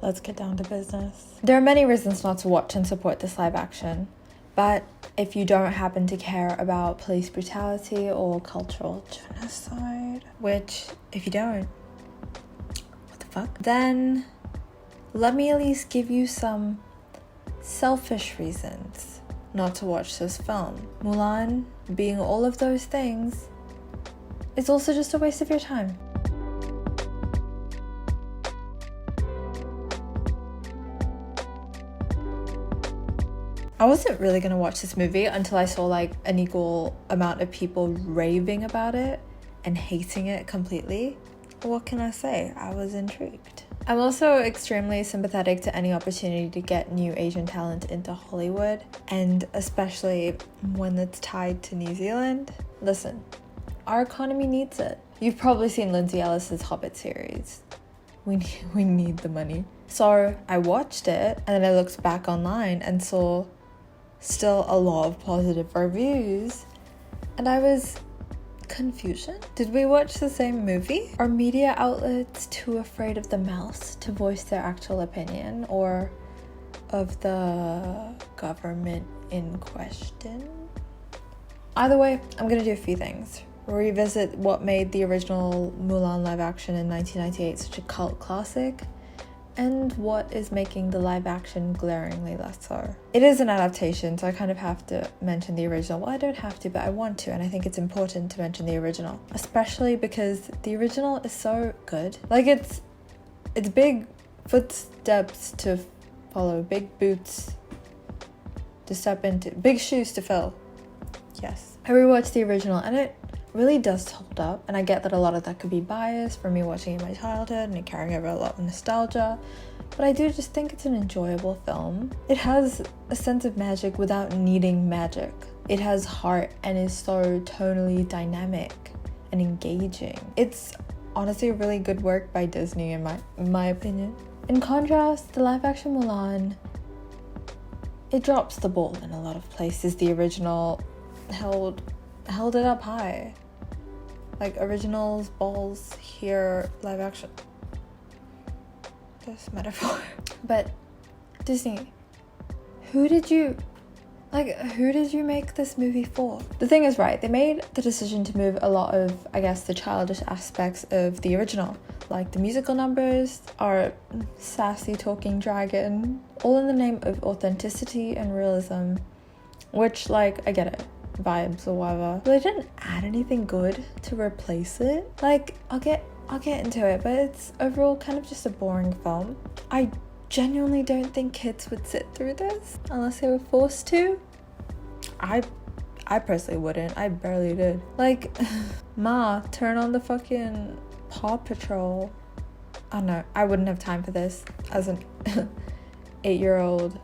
let's get down to business. There are many reasons not to watch and support this live action, but if you don't happen to care about police brutality or cultural genocide, which if you don't, what the fuck, then let me at least give you some selfish reasons not to watch this film. Mulan, being all of those things, is also just a waste of your time. I wasn't really gonna watch this movie until I saw like an equal amount of people raving about it and hating it completely. What can I say? I was intrigued. I'm also extremely sympathetic to any opportunity to get new Asian talent into Hollywood, and especially when it's tied to New Zealand. Listen, our economy needs it. You've probably seen Lindsay Ellis's Hobbit series. We need the money. So I watched it, and then I looked back online and saw still a lot of positive reviews, and I was confusion. Did we watch the same movie? Are media outlets too afraid of the mouse to voice their actual opinion, or of the government in question? Either way, I'm gonna do a few things. Revisit what made the original Mulan live action in 1998 such a cult classic, and what is making the live action glaringly less so. It is an adaptation, so I kind of have to mention the original. Well, I don't have to, but I want to, and I think it's important to mention the original, especially because the original is so good. Like, it's big footsteps to follow, big boots to step into, big shoes to fill. Yes. I rewatched the original, and it really does hold up, and I get that a lot of that could be biased from me watching it in my childhood and carrying over a lot of nostalgia, but I do just think it's an enjoyable film. It has a sense of magic without needing magic. It has heart and is so tonally dynamic and engaging. It's honestly a really good work by Disney in my opinion. In contrast, the live action Mulan, it drops the ball in a lot of places. The original held it up high. Like, originals, balls, here, live action. This metaphor. But Disney, who did you make this movie for? The thing is, right, they made the decision to move a lot of, I guess, the childish aspects of the original. Like, the musical numbers are sassy talking dragon, all in the name of authenticity and realism, which, like, I get it. Vibes or whatever, but they didn't add anything good to replace it. Like, I'll get into it, but it's overall kind of just a boring film. I genuinely don't think kids would sit through this unless they were forced to. I personally wouldn't. I barely did. Like, Ma, turn on the fucking Paw Patrol. I don't know, I wouldn't have time for this as an 8-year-old.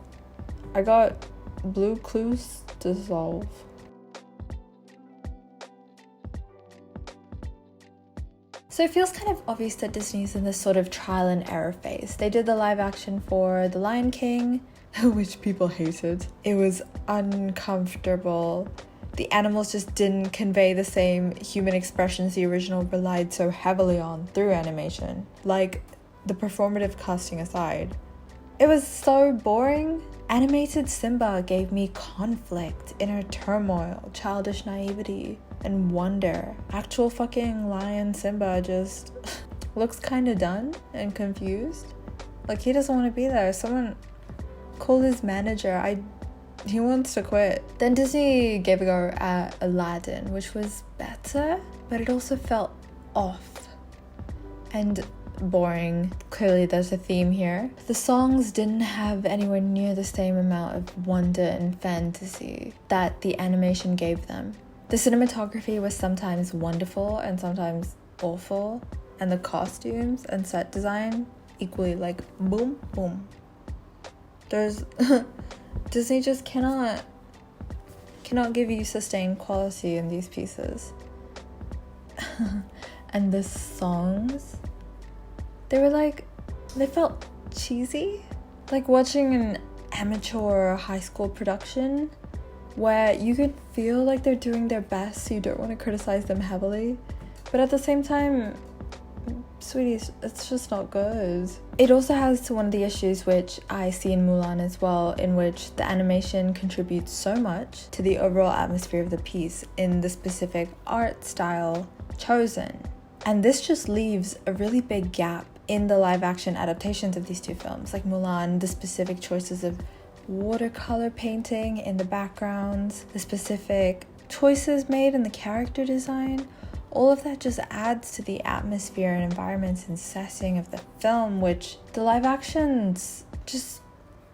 I got Blue Clues to solve. So it feels kind of obvious that Disney's in this sort of trial and error phase. They did the live action for The Lion King, which people hated. It was uncomfortable. The animals just didn't convey the same human expressions the original relied so heavily on through animation. Like, the performative casting aside. It was so boring. Animated Simba gave me conflict, inner turmoil, childish naivety, and wonder. Actual fucking lion Simba just looks kind of done and confused. Like, he doesn't want to be there. Someone call his manager. He wants to quit. Then Disney gave a go at Aladdin, which was better, but it also felt off and boring. Clearly there's a theme here. The songs didn't have anywhere near the same amount of wonder and fantasy that the animation gave them. The cinematography was sometimes wonderful and sometimes awful, and the costumes and set design equally, like, boom boom. There's Disney just cannot give you sustained quality in these pieces. And the songs, they felt cheesy. Like watching an amateur high school production where you could feel like they're doing their best, so you don't want to criticize them heavily, but at the same time sweetie, it's just not good. It also has one of the issues which I see in Mulan as well, in which the animation contributes so much to the overall atmosphere of the piece in the specific art style chosen. And this just leaves a really big gap in the live action adaptations of these two films. Like Mulan, the specific choices of watercolor painting in the backgrounds, the specific choices made in the character design, all of that just adds to the atmosphere and environments and setting of the film, which the live actions just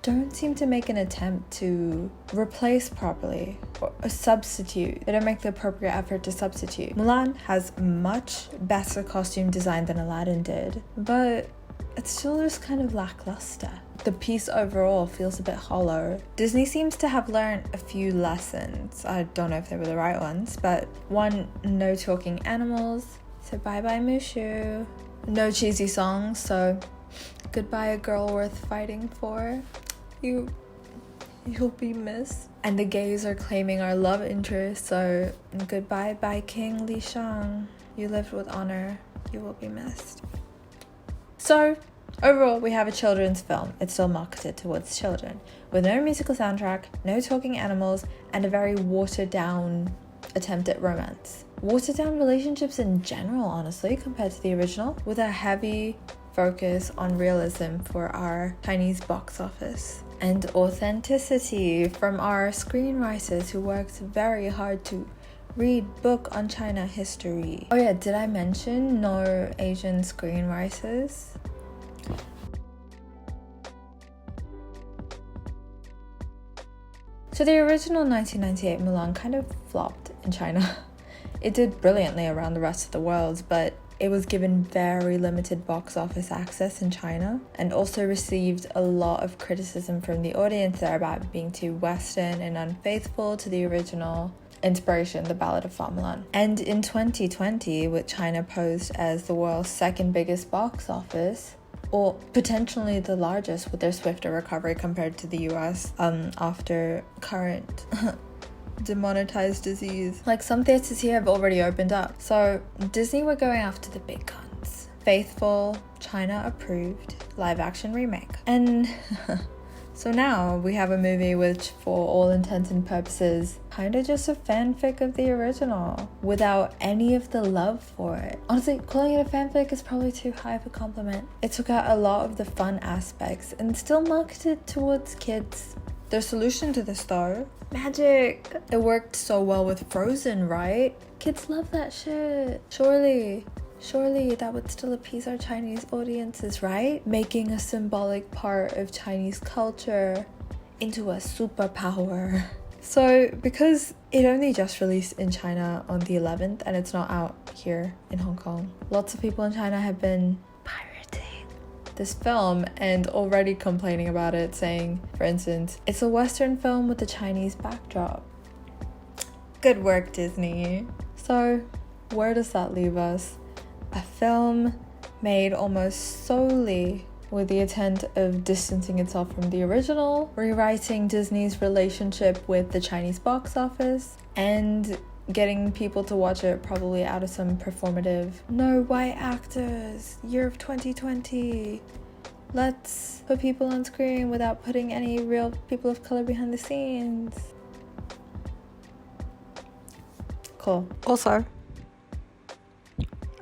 don't seem to make an attempt to replace properly or substitute. They don't make the appropriate effort to substitute. Mulan has much better costume design than Aladdin did, but it's still just kind of lackluster. The piece overall feels a bit hollow. Disney seems to have learned a few lessons. I don't know if they were the right ones, but one, no talking animals, so bye bye Mushu. No cheesy songs, so goodbye a girl worth fighting for. You'll be missed. And the gays are claiming our love interest, so goodbye bye King Li Shang. You lived with honor, you will be missed. So overall, we have a children's film. It's still marketed towards children, with no musical soundtrack, no talking animals, and a very watered down attempt at romance. Watered down relationships in general, honestly, compared to the original, with a heavy focus on realism for our Chinese box office. And authenticity from our screenwriters who worked very hard to read book on China history. Oh yeah, did I mention no Asian screenwriters? So the original 1998 Mulan kind of flopped in China. It did brilliantly around the rest of the world, but it was given very limited box office access in China, and also received a lot of criticism from the audience there about being too Western and unfaithful to the original inspiration, The Ballad of Fa Mulan. And in 2020, with China posed as the world's second biggest box office, or potentially the largest, with their swifter recovery compared to the US after current demonetized disease. Like, some theaters here have already opened up. So Disney were going after the big guns. Faithful, China approved live action remake. And so now we have a movie which, for all intents and purposes, kind of just a fanfic of the original, without any of the love for it. Honestly, calling it a fanfic is probably too high of a compliment. It took out a lot of the fun aspects and still marketed towards kids. Their solution to this, though, magic. It worked so well with Frozen, right? Kids love that shit. Surely that would still appease our Chinese audiences, right? Making a symbolic part of Chinese culture into a superpower. So because it only just released in China on the 11th and it's not out here in Hong Kong, lots of people in China have been pirating this film and already complaining about it, saying, for instance, it's a Western film with a Chinese backdrop. Good work, Disney. So where does that leave us? A film made almost solely with the intent of distancing itself from the original, rewriting Disney's relationship with the Chinese box office, and getting people to watch it probably out of some performative, no white actors, year of 2020. Let's put people on screen without putting any real people of color behind the scenes. Cool. Also,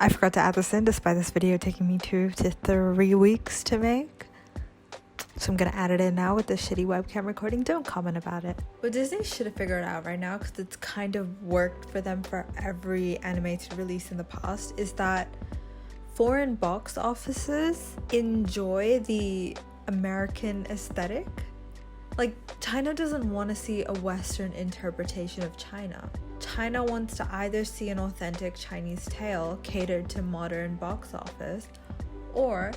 I forgot to add this in despite this video taking me 2 to 3 weeks to make. So I'm gonna add it in now with this shitty webcam recording. Don't comment about it. What Disney should have figured out right now, because it's kind of worked for them for every animated release in the past, is that foreign box offices enjoy the American aesthetic. Like, China doesn't want to see a Western interpretation of China. China wants to either see an authentic Chinese tale catered to modern box office, or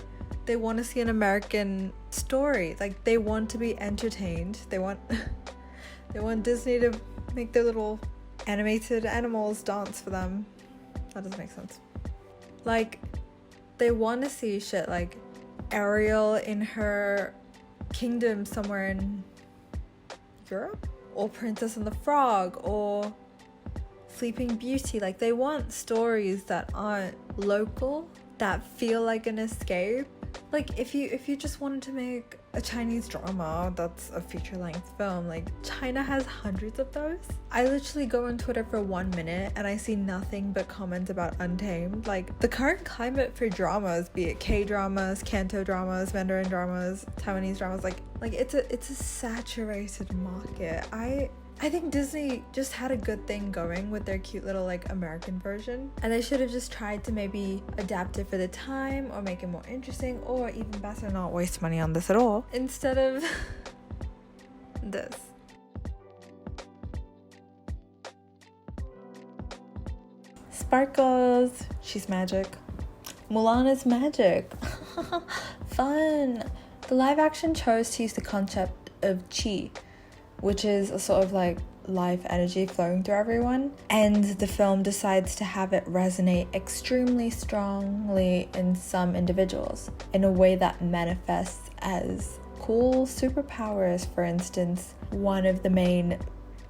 they want to see an American story. Like, they want to be entertained. They want Disney to make their little animated animals dance for them. That doesn't make sense. Like, they want to see shit like Ariel in her kingdom somewhere in Europe, or Princess and the Frog, or Sleeping Beauty. Like, they want stories that aren't local, that feel like an escape. Like if you just wanted to make a Chinese drama that's a feature-length film, like China has hundreds of those. I literally go on Twitter for 1 minute and I see nothing but comments about Untamed. Like the current climate for dramas, be it K-dramas, Canto dramas, Mandarin dramas, Taiwanese dramas, like it's a saturated market. I think Disney just had a good thing going with their cute little like American version, and they should have just tried to maybe adapt it for the time or make it more interesting, or even better, not waste money on this at all instead of this. Sparkles, she's magic. Mulan is magic. Fun. The live action chose to use the concept of chi, which is a sort of like life energy flowing through everyone, and the film decides to have it resonate extremely strongly in some individuals in a way that manifests as cool superpowers. For instance, one of the main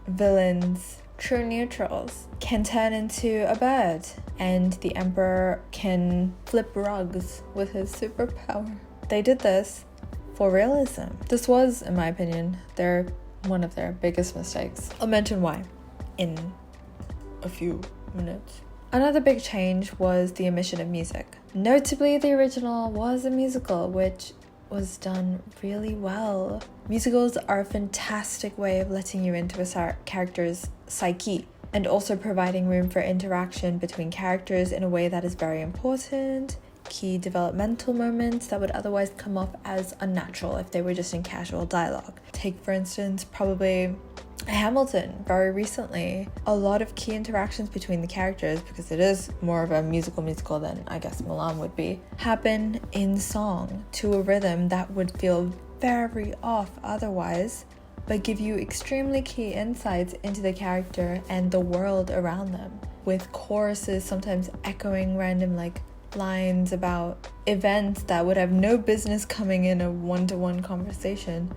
villains, true neutrals, can turn into a bird, and the emperor can flip rugs with his superpower. They did this for realism. This was, in my opinion, one of their biggest mistakes. I'll mention why in a few minutes. Another big change was the omission of music. Notably, the original was a musical, which was done really well. Musicals are a fantastic way of letting you into a character's psyche, and also providing room for interaction between characters in a way that is very important. Key developmental moments that would otherwise come off as unnatural if they were just in casual dialogue. Take, for instance, probably Hamilton very recently. A lot of key interactions between the characters, because it is more of a musical than I guess Mulan would be, happen in song to a rhythm that would feel very off otherwise, but give you extremely key insights into the character and the world around them, with choruses sometimes echoing random like lines about events that would have no business coming in a one-to-one conversation,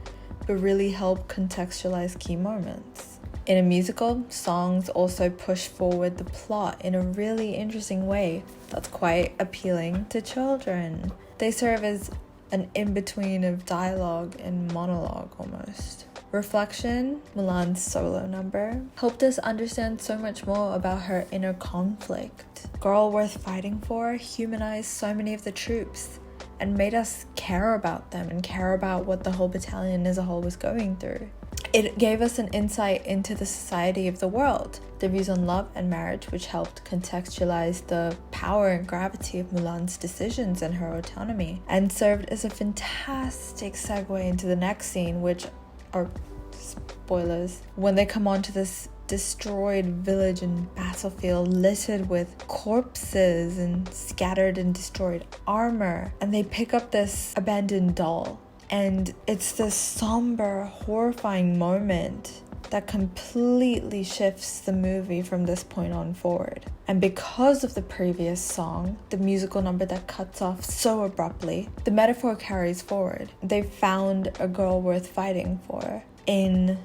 but really help contextualize key moments. In a musical, songs also push forward the plot in a really interesting way that's quite appealing to children. They serve as an in-between of dialogue and monologue almost. Reflection, Mulan's solo number, helped us understand so much more about her inner conflict. Girl worth fighting for humanized so many of the troops and made us care about them and care about what the whole battalion as a whole was going through. It gave us an insight into the society of the world, the views on love and marriage, which helped contextualize the power and gravity of Mulan's decisions and her autonomy, and served as a fantastic segue into the next scene, which are spoilers, when they come onto this destroyed village and battlefield littered with corpses and scattered and destroyed armor, and they pick up this abandoned doll, and it's this somber, horrifying moment that completely shifts the movie from this point on forward. And because of the previous song, the musical number that cuts off so abruptly, the metaphor carries forward. They found a girl worth fighting for in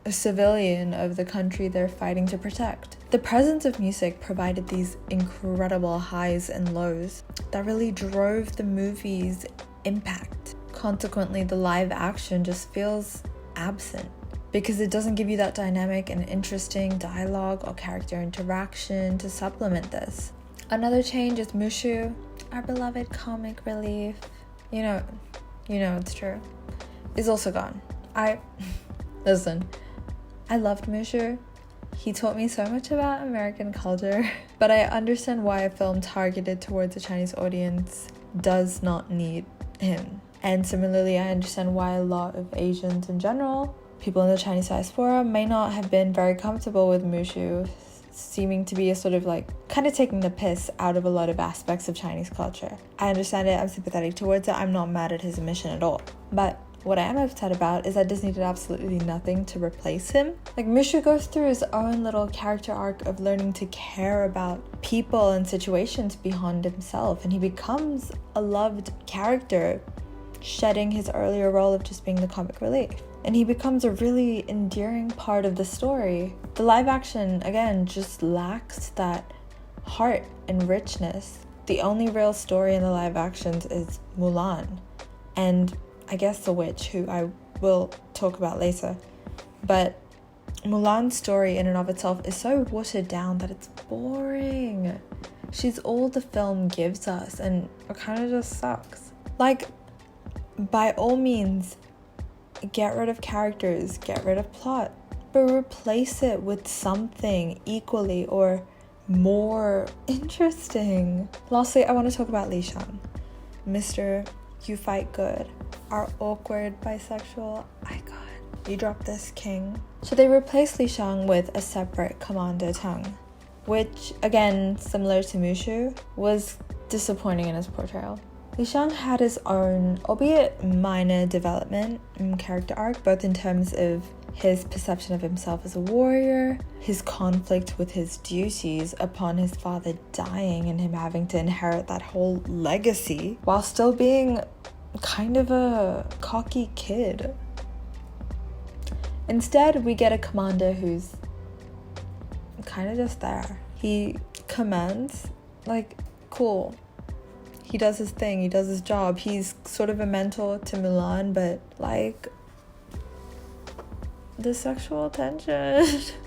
a civilian of the country they're fighting to protect. The presence of music provided these incredible highs and lows that really drove the movie's impact. Consequently, the live action just feels absent because it doesn't give you that dynamic and interesting dialogue or character interaction to supplement this. Another change is Mushu, our beloved comic relief. You know it's true. Is also gone. Listen, I loved Mushu. He taught me so much about American culture, but I understand why a film targeted towards a Chinese audience does not need him. And similarly, I understand why a lot of Asians in general, people in the Chinese diaspora, may not have been very comfortable with Mushu, seeming to be a sort of like kind of taking the piss out of a lot of aspects of Chinese culture. I understand it, I'm sympathetic towards it, I'm not mad at his omission at all. But what I am upset about is that Disney did absolutely nothing to replace him. Like, Mushu goes through his own little character arc of learning to care about people and situations beyond himself, and he becomes a loved character, shedding his earlier role of just being the comic relief. And he becomes a really endearing part of the story. The live action, again, just lacks that heart and richness The only real story in the live actions is Mulan, and I guess the witch, who I will talk about later. But Mulan's story in and of itself is so watered down that it's boring. She's all the film gives us, and it kind of just sucks. Like, by all means, get rid of characters, get rid of plot, but replace it with something equally or more interesting. Lastly, I want to talk about Li Shang. Mr. You Fight Good, our awkward bisexual icon. You dropped this king. So they replaced Li Shang with a separate Commander Tang, which, again, similar to Mushu, was disappointing in his portrayal. Li Shang had his own, albeit minor, development and character arc, both in terms of his perception of himself as a warrior, his conflict with his duties upon his father dying and him having to inherit that whole legacy, while still being kind of a cocky kid. Instead, we get a commander who's kind of just there. He commands, like, cool. He does his thing, he does his job. He's sort of a mentor to Mulan, but, like, the sexual tension,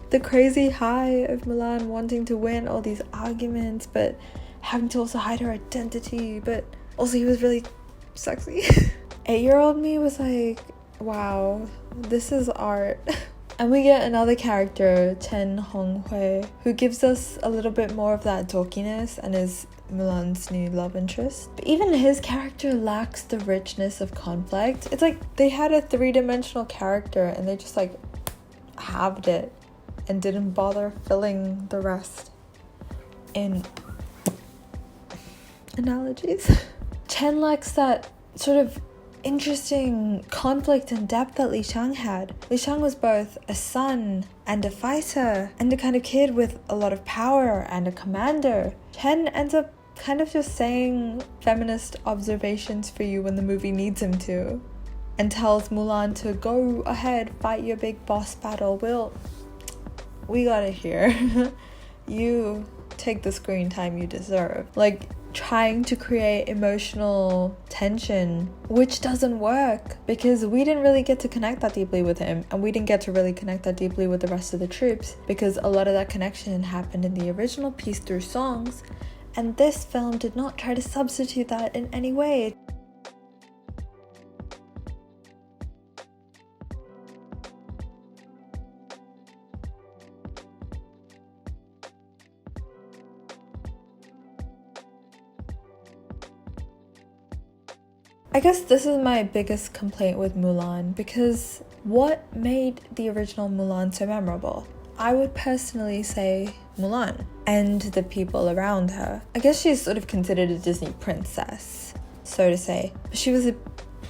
the crazy high of Mulan wanting to win all these arguments, but having to also hide her identity, but also he was really sexy. 8-year-old me was like, wow, this is art. And we get another character, Chen Honghui, who gives us a little bit more of that dorkiness and is Mulan's new love interest. But even his character lacks the richness of conflict. It's like they had a 3-dimensional character and they just like halved it and didn't bother filling the rest in analogies. Chen lacks that sort of interesting conflict and depth that Li Shang had. Li Shang was both a son and a fighter and a kind of kid with a lot of power and a commander. Chen ends up kind of just saying feminist observations for you when the movie needs him to, and tells Mulan to go ahead, fight your big boss battle. We got it here. You take the screen time you deserve. Like, trying to create emotional tension, which doesn't work because we didn't really get to connect that deeply with him, and we didn't get to really connect that deeply with the rest of the troops because a lot of that connection happened in the original piece through songs, and this film did not try to substitute that in any way. I guess this is my biggest complaint with Mulan, because what made the original Mulan so memorable? I would personally say Mulan and the people around her. I guess she's sort of considered a Disney princess, so to say. But she was a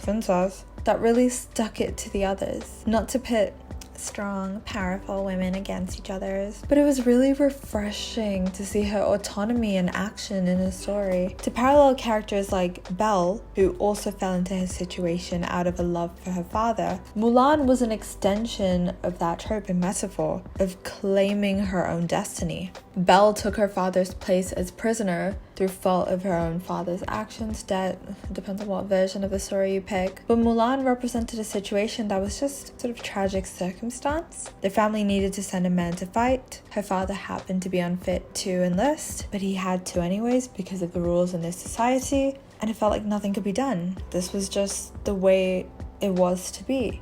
princess that really stuck it to the others. Not to pit strong, powerful women against each other, but it was really refreshing to see her autonomy and action in a story. To parallel characters like Belle, who also fell into his situation out of a love for her father, Mulan was an extension of that trope and metaphor of claiming her own destiny. Belle took her father's place as prisoner through fault of her own father's actions, debt, depends on what version of the story you pick. But Mulan represented a situation that was just sort of tragic circumstance. The family needed to send a man to fight. Her father happened to be unfit to enlist, but he had to anyways because of the rules in this society, and it felt like nothing could be done. This was just the way it was to be.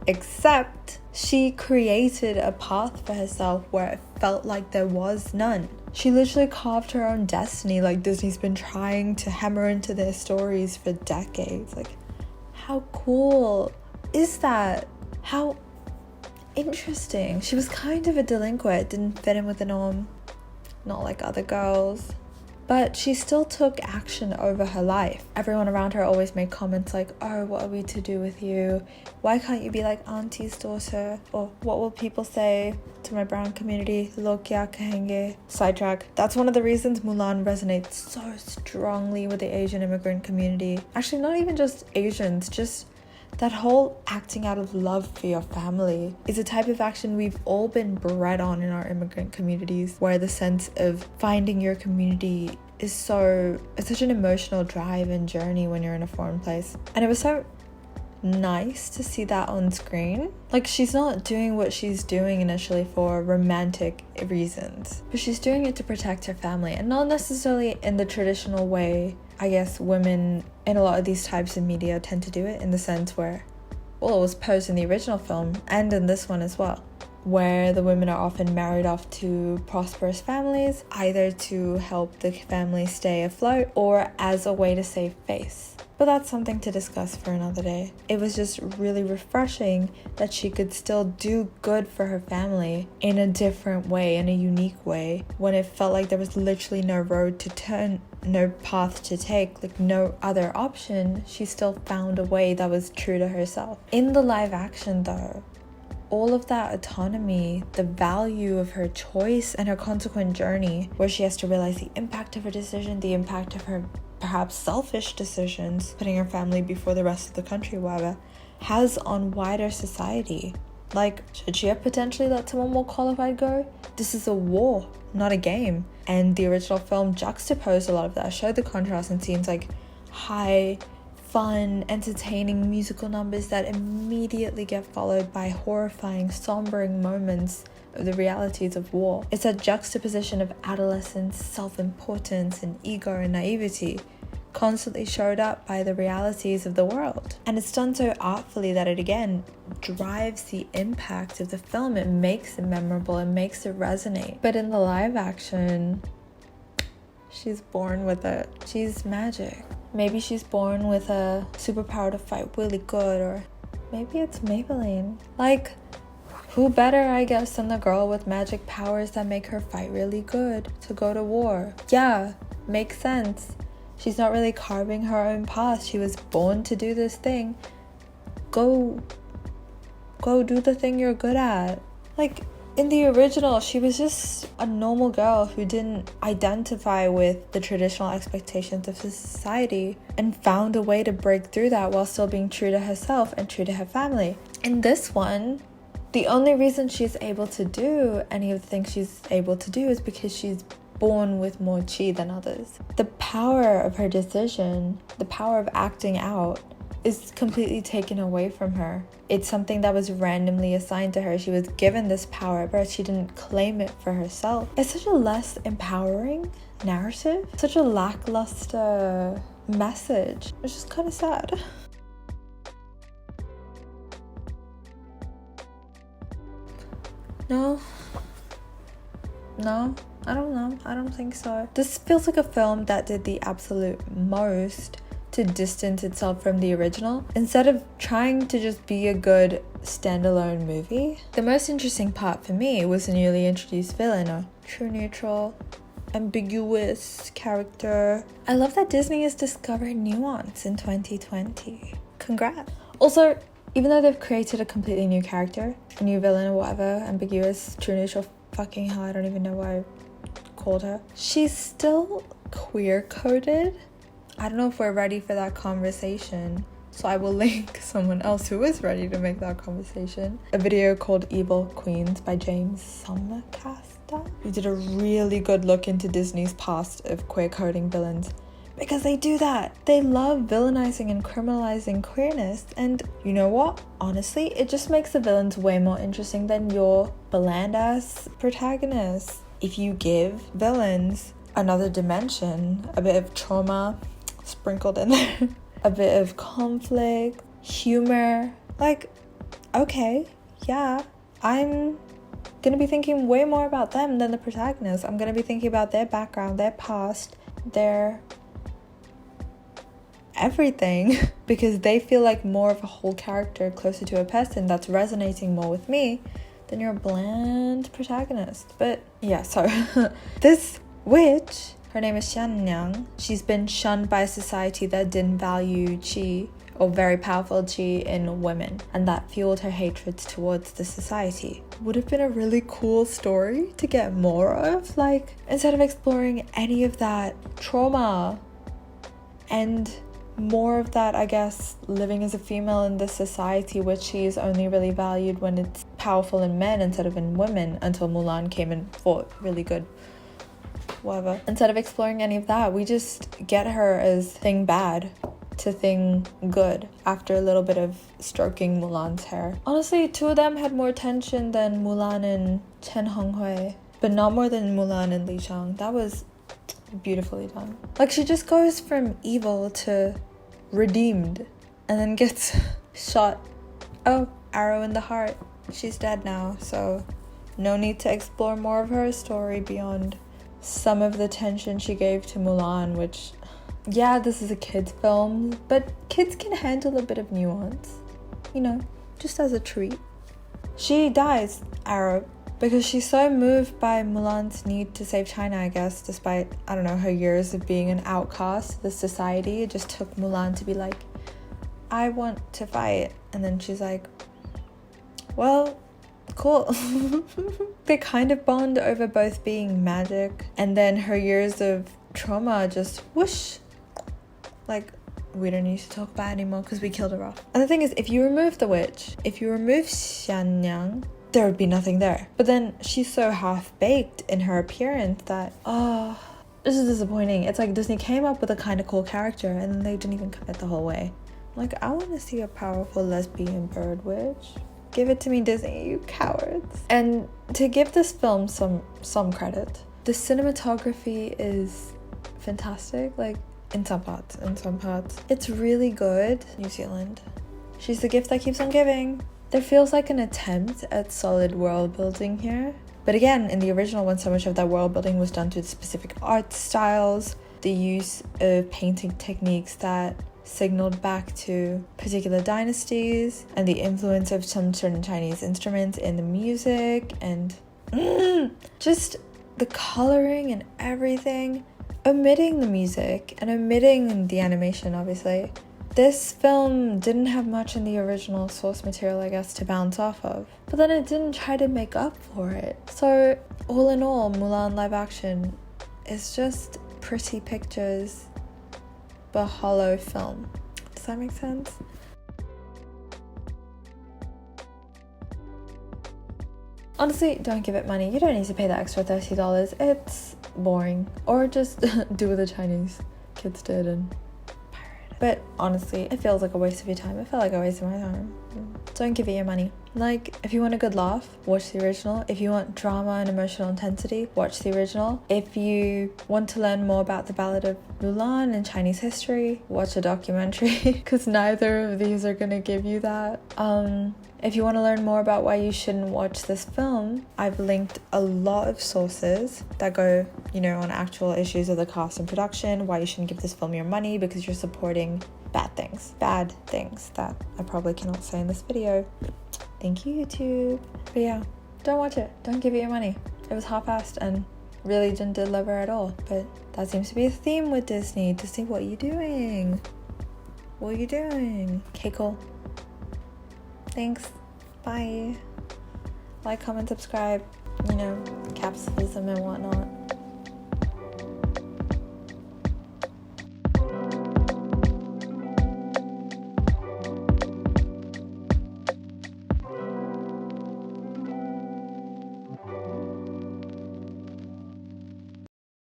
Except she created a path for herself where it felt like there was none. She literally carved her own destiny, like Disney's been trying to hammer into their stories for decades. Like, how cool is that? How interesting. She was kind of a delinquent, didn't fit in with the norm, not like other girls. But she still took action over her life. Everyone around her always made comments like, oh, what are we to do with you? Why can't you be like auntie's daughter? Or what will people say to my brown community? Log kya kahenge? Sidetrack. That's one of the reasons Mulan resonates so strongly with the Asian immigrant community. Actually, not even just Asians, just that whole acting out of love for your family is a type of action we've all been bred on in our immigrant communities, where the sense of finding your community is such an emotional drive and journey when you're in a foreign place. And it was so nice to see that on screen. Like, she's not doing what she's doing initially for romantic reasons, but she's doing it to protect her family, and not necessarily in the traditional way I guess women in a lot of these types of media tend to do it, in the sense where, well, it was posed in the original film and in this one as well, where the women are often married off to prosperous families, either to help the family stay afloat or as a way to save face. But that's something to discuss for another day. It was just really refreshing that she could still do good for her family in a different way, in a unique way, when it felt like there was literally no road to turn, no path to take, like no other option. She still found a way that was true to herself. In the live action though, all of that autonomy, the value of her choice and her consequent journey, where she has to realize the impact of her decision, the impact of her perhaps selfish decisions, putting her family before the rest of the country, whatever, has on wider society. Like, should she have potentially let someone more qualified go? This is a war, not a game. And the original film juxtaposed a lot of that, showed the contrast in scenes like high, fun, entertaining musical numbers that immediately get followed by horrifying, sombering moments of the realities of war. It's a juxtaposition of adolescence, self-importance, and ego and naivety, constantly showed up by the realities of the world. And it's done so artfully that it again drives the impact of the film. It makes it memorable, it makes it resonate. But in the live action, she's born with it. She's magic. Maybe she's born with a superpower to fight really good, or maybe it's Maybelline. Like, who better, I guess, than the girl with magic powers that make her fight really good to go to war? Yeah, makes sense. She's not really carving her own path. She was born to do this thing. Go do the thing you're good at. Like, in the original, she was just a normal girl who didn't identify with the traditional expectations of society and found a way to break through that while still being true to herself and true to her family. In this one, the only reason she's able to do any of the things she's able to do is because she's born with more chi than others. The power of her decision, the power of acting out, is completely taken away from her. It's something that was randomly assigned to her. She was given this power at birth. She didn't claim it for herself. It's such a less empowering narrative, such a lackluster message. It's just kind of sad. No, I don't know. I don't think so. This feels like a film that did the absolute most to distance itself from the original, instead of trying to just be a good standalone movie. The most interesting part for me was the newly introduced villain, a true neutral, ambiguous character. I love that Disney has discovered nuance in 2020. Congrats. Also, even though they've created a completely new character, a new villain or whatever, ambiguous, true neutral, fucking hell, I don't even know why I called her, she's still queer-coded. I don't know if we're ready for that conversation, so I will link someone else who is ready to make that conversation. A video called Evil Queens by James Somerton, who did a really good look into Disney's past of queer coding villains. Because they do that. They love villainizing and criminalizing queerness. And you know what? Honestly, it just makes the villains way more interesting than your bland-ass protagonists. If you give villains another dimension, a bit of trauma sprinkled in there, a bit of conflict, humor, like, okay, yeah, I'm gonna be thinking way more about them than the protagonist. I'm gonna be thinking about their background, their past, their everything, because they feel like more of a whole character, closer to a person that's resonating more with me than your bland protagonist. But yeah, so this witch, her name is Xianyang. She's been shunned by a society that didn't value chi, or very powerful chi, in women, and that fueled her hatred towards the society. Would have been a really cool story to get more of, like, instead of exploring any of that trauma and more of that, I guess, living as a female in this society, which she's only really valued when it's powerful in men instead of in women, until Mulan came and fought really good. Whatever. Instead of exploring any of that, we just get her as thing bad to thing good after a little bit of stroking Mulan's hair. Honestly, two of them had more tension than Mulan and Chen Honghui, but not more than Mulan and Li Shang. That was beautifully done. Like, she just goes from evil to redeemed and then gets shot. Oh, arrow in the heart. She's dead now, so no need to explore more of her story beyond some of the tension she gave to Mulan, which, yeah, this is a kid's film, but kids can handle a bit of nuance, you know, just as a treat. She dies, arrow, because she's so moved by Mulan's need to save China, I guess, despite, I don't know, her years of being an outcast to the society. It just took Mulan to be like, I want to fight. And then she's like, well, cool. They kind of bond over both being magic, and then her years of trauma just whoosh, like, we don't need to talk about it anymore because we killed her off. And the thing is, if you remove the witch, if you remove Xianyang, there would be nothing there. But then she's so half-baked in her appearance that, oh, this is disappointing. It's like Disney came up with a kind of cool character and then they didn't even commit the whole way. Like, I want to see a powerful lesbian bird witch. Give it to me, Disney, you cowards. And to give this film some credit, the cinematography is fantastic, like, in some parts. It's really good. New Zealand. She's the gift that keeps on giving. There feels like an attempt at solid world building here. But again, in the original one, so much of that world building was done through specific art styles, the use of painting techniques that signaled back to particular dynasties, and the influence of some certain Chinese instruments in the music, and just the coloring and everything. Omitting the music and omitting the animation, obviously. This film didn't have much in the original source material, I guess, to bounce off of. But then it didn't try to make up for it. So, all in all, Mulan live action is just pretty pictures, but hollow film. Does that make sense? Honestly, don't give it money. You don't need to pay the extra $30. It's boring. Or just do what the Chinese kids did and pirate it. But honestly, it feels like a waste of your time. It felt like a waste of my time. Don't give it your money. Like, if you want a good laugh, watch the original. If you want drama and emotional intensity, watch the original. If you want to learn more about the Ballad of Mulan and Chinese history, watch a documentary, because neither of these are gonna give you that. If you want to learn more about why you shouldn't watch this film, I've linked a lot of sources that go, you know, on actual issues of the cast and production, why you shouldn't give this film your money, because you're supporting bad things that I probably cannot say in this video. Thank you, YouTube. But yeah, don't watch it. Don't give it your money. It was half-assed and really didn't deliver at all. But that seems to be a theme with Disney. Disney, what are you doing? What are you doing? Okay, cool. Thanks. Bye. Like, comment, subscribe. You know, capitalism and whatnot.